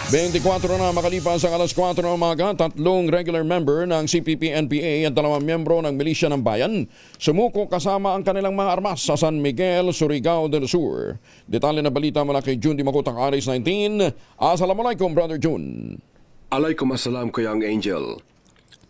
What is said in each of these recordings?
24 na makalipas ang alas 4 ng umaga, tatlong regular member ng CPP-NPA at dalawang miyembro ng Milisya ng Bayan sumuko kasama ang kanilang mga armas sa San Miguel, Surigao del Sur. Detalye na balita mula kay June Dimakutak, Aris 19. Assalamualaikum, Brother June. Alaikum assalam, Kayang Angel.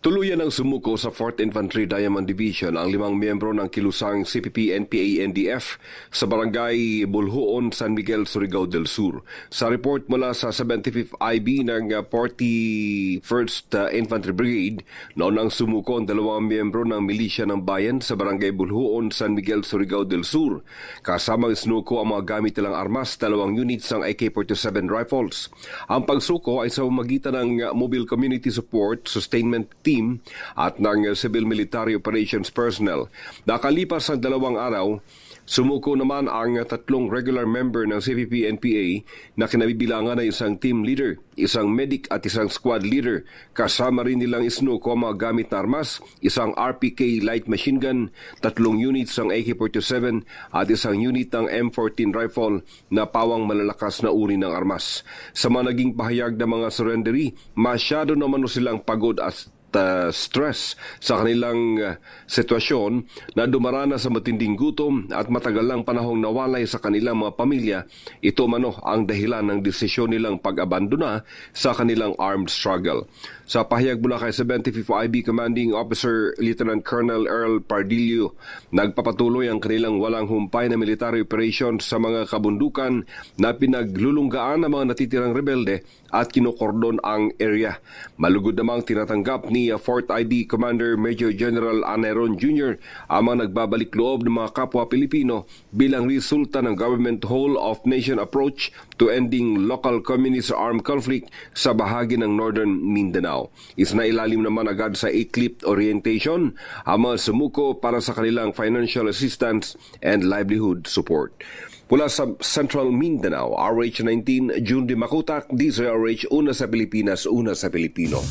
Tuluyan ang sumuko sa 4th Infantry Diamond Division ang 5 miyembro ng kilusang CPP-NPA-NDF sa barangay Bulhuon, San Miguel, Surigao del Sur. Sa report mula sa 75th IB ng 41st Infantry Brigade, noon ang sumuko ang 2 miyembro ng Milisya ng Bayan sa barangay Bulhuon, San Miguel, Surigao del Sur. Kasamang sinuko ang mga gamit nilang armas, 2 units ng AK-47 rifles. Ang pagsuko ay sa pamamagitan ng Mobile Community Support Sustainment Team at ng Civil Military Operations Personnel. Nakalipas ang 2 araw, sumuko naman ang 3 regular member ng CPP-NPA na kinabibilangan ng isang team leader, isang medic at isang squad leader. Kasama rin nilang isinuko ang mga gamit na armas, isang RPK light machine gun, 3 units ng AK-47 at isang unit ng M14 rifle na pawang malalakas na uri ng armas. Sa mga naging pahayag ng mga surrendery, masyado naman silang pagod at stress sa kanilang sitwasyon na dumarana sa matinding gutom at matagal lang panahong nawalay sa kanilang mga pamilya. Ito mano ang dahilan ng desisyon nilang pag-abandona sa kanilang armed struggle. Sa pahayag mula kay 75th IB Commanding Officer Lieutenant Colonel Earl Pardillo, nagpapatuloy ang kanilang walang humpay na military operation sa mga kabundukan na pinaglulunggaan ng mga natitirang rebelde at kinokordon ang area. Malugod namang tinatanggap ni 4th IB Commander Major General Aneron Jr. ang mga nagbabalik loob ng mga kapwa Pilipino bilang resulta ng government whole-of-nation approach to ending local communist armed conflict sa bahagi ng Northern Mindanao. Isinailalim naman agad sa ECLIP orientation ang mga sumuko para sa kanilang financial assistance and livelihood support. Mula sa Central Mindanao, RH19, June Dimakutak, DZRH, una sa Pilipinas, una sa Pilipino.